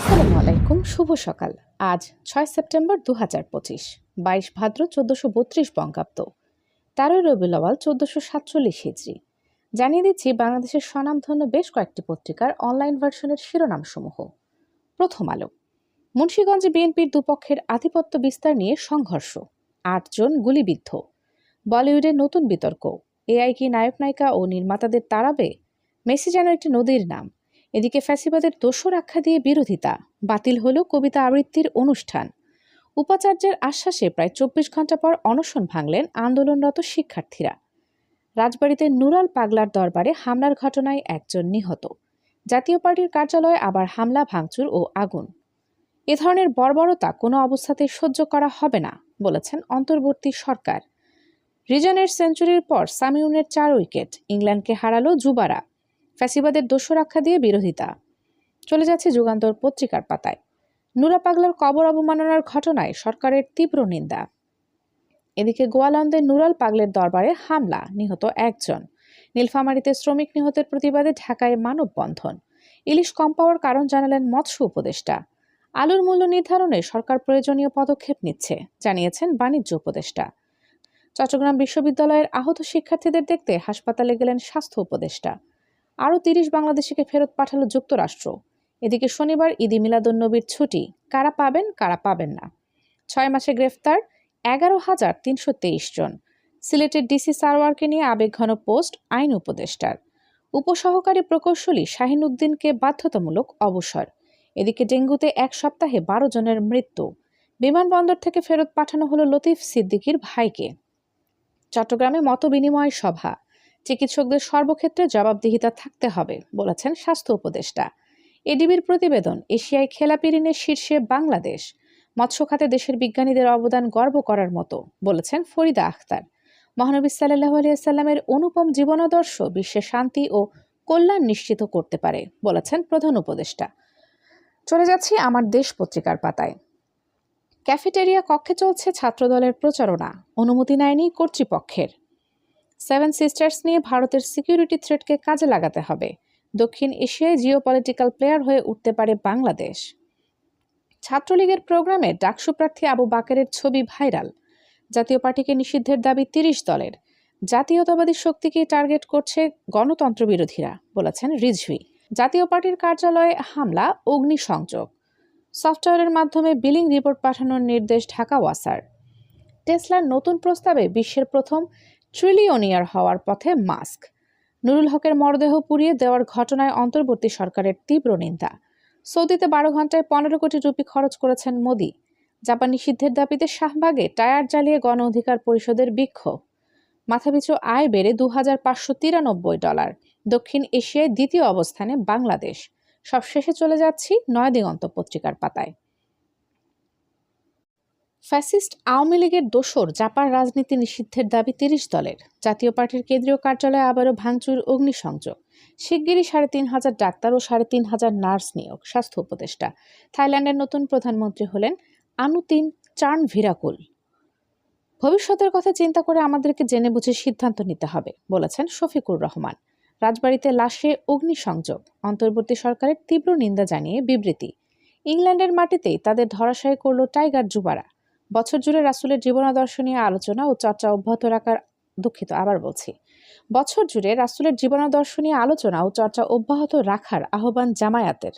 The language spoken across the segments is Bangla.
আসসালামু আলাইকুম, শুভ সকাল। আজ 6 সেপ্টেম্বর 2025, 22 ভাদ্র 1432 বঙ্গাব্দ, 13 রবিউল আওয়াল 1447 হিজরি। জানিয়ে দিচ্ছি বাংলাদেশের স্বনামধন্য বেশ কয়েকটি পত্রিকার অনলাইন ভার্সনের শিরোনামসমূহ। প্রথম আলো। মুন্সিগঞ্জে বিএনপির দুপক্ষের আধিপত্য বিস্তার নিয়ে সংঘর্ষ, 8 জন গুলিবিদ্ধ। বলিউডে নতুন বিতর্ক, এআই কি নায়ক নায়িকা ও নির্মাতাদের তাড়াবে? মেসি যেন একটি নদীর নাম। এদিকে ফ্যাসিবাদের দোসর আখ্যা দিয়ে বিরোধিতা, বাতিল হল কবিতা আবৃত্তির অনুষ্ঠান। উপাচার্যের আশ্বাসে প্রায় 24 ঘন্টা পর অনশন ভাঙলেন আন্দোলনরত শিক্ষার্থীরা। রাজবাড়ীতে নুরাল পাগলার দরবারে হামলার ঘটনায় 1 জন নিহত। জাতীয় পার্টির কার্যালয়ে আবার হামলা, ভাঙচুর ও আগুন। এ ধরনের বর্বরতা কোনো অবস্থাতেই সহ্য করা হবে না বলেছেন অন্তর্বর্তী সরকার। রিজনের সেঞ্চুরির পর সামিউনের 4 উইকেট, ইংল্যান্ডকে হারালো যুবারা। ফ্যাসিবাদের দোসর আখ্যা দিয়ে বিরোধিতা। চলে যাচ্ছে যুগান্তর পত্রিকার পাতায়। নুরা পাগলার কবর অবমাননার ঘটনায় সরকারের তীব্র নিন্দা। এদিকে গোয়ালন্দে নুরাল পাগলের দরবারে হামলা, নিহত 1 জন। নীলফামারীতে শ্রমিক নিহতের প্রতিবাদে ঢাকায় মানববন্ধন। ইলিশ কম পাওয়ার কারণ জানালেন মৎস্য উপদেষ্টা। আলুর মূল্য নির্ধারণে সরকার প্রয়োজনীয় পদক্ষেপ নিচ্ছে, জানিয়েছেন বাণিজ্য উপদেষ্টা। চট্টগ্রাম বিশ্ববিদ্যালয়ের আহত শিক্ষার্থীদের দেখতে হাসপাতালে গেলেন স্বাস্থ্য উপদেষ্টা। আরও 30 বাংলাদেশিকে ফেরত পাঠালো যুক্তরাষ্ট্র। এদিকে শনিবার ঈদে মিলাদুন্নবীর ছুটি, কারা পাবেন কারা পাবেন না। 6 মাসে গ্রেফতার 11,323 জন। সিলেটের ডিসি সারওয়ারকে নিয়ে আবেগঘন পোস্ট আইন উপদেষ্টার। উপসহকারী প্রকৌশলী শাহিন উদ্দিনকে বাধ্যতামূলক অবসর। এদিকে ডেঙ্গুতে 1 সপ্তাহে 12 জনের মৃত্যু। বিমানবন্দর থেকে ফেরত পাঠানো হলো লতিফ সিদ্দিকীর ভাইকে। চট্টগ্রামে মতবিনিময় সভা। চিকিৎসকদের সর্বক্ষেত্রে জবাবদিহিতা থাকতে হবে বলেছেন স্বাস্থ্য উপদেষ্টা। এডিবির প্রতিবেদন, এশিয়ায় খেলাপি ঋণের শীর্ষে বাংলাদেশ। মৎস্য খাতে দেশের বিজ্ঞানীদের অবদান গর্ব করার মতো বলেছেন ফরিদা আখতার। মহানবী সাল্লাল্লাহু আলাইহি ওয়াসাল্লামের অনুপম জীবনাদর্শ বিশ্বে শান্তি ও কল্যাণ নিশ্চিত করতে পারে বলেছেন প্রধান উপদেষ্টা। চলে যাচ্ছি আমার দেশ পত্রিকার পাতায়। ক্যাফেটেরিয়া কক্ষে চলছে ছাত্রদলের প্রচারণা, অনুমতি নেয়নি কর্তৃপক্ষের। 7 সিস্টার্স নিয়ে ভারতের সিকিউরিটি থ্রেটকে কাজে লাগাতে হবে। দক্ষিণ এশিয়ায় জিওপলিটিক্যাল প্লেয়ার হয়ে উঠতে পারে বাংলাদেশ। ছাত্রলীগের প্রোগ্রামে ডাকসু প্রার্থী আবু বাকেরের ছবি ভাইরাল। জাতীয় পার্টিকে নিষিদ্ধের দাবি 30 দলের। জাতীয়তাবাদী শক্তিকেই টার্গেট করছে গণতন্ত্র বিরোধীরা বলেছেন রিজভী। জাতীয় পার্টির কার্যালয়ে হামলা, অগ্নিসংযোগ। সফটওয়্যারের মাধ্যমে বিলিং রিপোর্ট পাঠানোর নির্দেশ ঢাকা ওয়াসার। টেসলার নতুন প্রস্তাবে বিশ্বের প্রথম ট্রিলিয়নিয়ার হওয়ার পথে মাস্ক। নুরুল হকের মরদেহ পুড়িয়ে দেওয়ার ঘটনায় অন্তর্বর্তী সরকারের তীব্র নিন্দা। সৌদিতে 12 ঘন্টায় 15 কোটি রুপি খরচ করেছেন মোদি। জাপান নিষিদ্ধের দাবিতে শাহবাগে টায়ার জ্বালিয়ে গণ অধিকার পরিষদের বিক্ষোভ। মাথাপিছু আয় বেড়ে $2,593। দক্ষিণ এশিয়ায় দ্বিতীয় অবস্থানে বাংলাদেশ। সবশেষে চলে যাচ্ছি নয়াদিগন্ত পত্রিকার পাতায়। ফ্যাসিস্ট আওয়ামী লীগের দোসর জাপার রাজনীতি নিষিদ্ধের দাবি 30 দলের। জাতীয় পার্টির কেন্দ্রীয় কার্যালয়ে আবারও ভাঙচুর, অগ্নিসংযোগ। শিগগিরই 3,500 ডাক্তার ও 3,500 নার্স নিয়োগ, স্বাস্থ্য উপদেষ্টা। থাইল্যান্ডের নতুন প্রধানমন্ত্রী হলেন আনুতিন চার্নভিরাকুল। ভবিষ্যতের কথা চিন্তা করে আমাদেরকে জেনে বুঝে সিদ্ধান্ত নিতে হবে বলেছেন শফিকুর রহমান। রাজবাড়ীতে লাশে অগ্নিসংযোগ, অন্তর্বর্তী সরকারের তীব্র নিন্দা জানিয়ে বিবৃতি। ইংল্যান্ডের মাটিতেই তাদের ধরাশায়ী করল টাইগার যুবারা। বছর জুড়ে রাসূলের জীবনাদর্শ নিয়ে আলোচনা ও চর্চা অব্যাহত রাখার বছর জুড়ে রাসূলের জীবনাদর্শ নিয়ে আলোচনা ও চর্চা অব্যাহত রাখার আহ্বান জামায়াতের।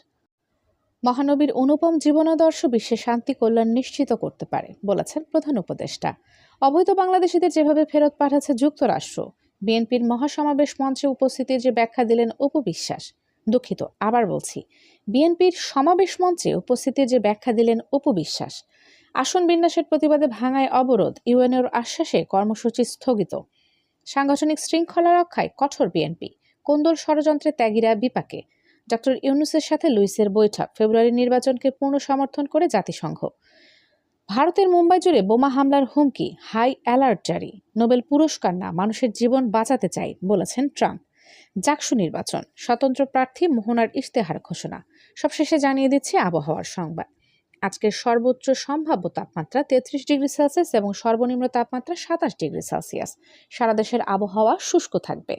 মহানবীর অনুপম জীবনাদর্শ বিশ্বে শান্তি কল্যাণ নিশ্চিত করতে পারে বলেছেন প্রধান উপদেষ্টা। অবৈধ বাংলাদেশিদের যেভাবে ফেরত পাঠাচ্ছে যুক্তরাষ্ট্র, বিএনপির মহাসমাবেশ মঞ্চে উপস্থিতির যে ব্যাখ্যা দিলেন অপু বিশ্বাস। বিএনপির সমাবেশ মঞ্চে উপস্থিতির যে ব্যাখ্যা দিলেন অপু বিশ্বাস। আসন বিন্যাসের প্রতিবাদে ভাঙায় অবরোধ, ইউএনওর আশ্বাসে কর্মসূচি স্থগিত। সাংগঠনিক শৃঙ্খলা রক্ষায় কঠোর বিএনপি, কোন্দল ষড়যন্ত্রে ত্যাগীরা বিপাকে। ডক্টর ইউনূসের সাথে লুইসের বৈঠক, ফেব্রুয়ারির নির্বাচনকে পূর্ণ সমর্থন করে জাতিসংঘ। ভারতের মুম্বাই জুড়ে বোমা হামলার হুমকি, হাই অ্যালার্ট জারি। নোবেল পুরস্কার না, মানুষের জীবন বাঁচাতে চাই বলেছেন ট্রাম্প। জাকসু নির্বাচন, স্বতন্ত্র প্রার্থী মোহনার ইশতেহার ঘোষণা। সবশেষে জানিয়ে দিচ্ছে আবহাওয়ার সংবাদ। আজকের সর্বোচ্চ সম্ভাব্য তাপমাত্রা 33 ডিগ্রি সেলসিয়াস এবং সর্বনিম্ন তাপমাত্রা 27 ডিগ্রি সেলসিয়াস। সারা দেশের আবহাওয়া শুষ্ক থাকবে।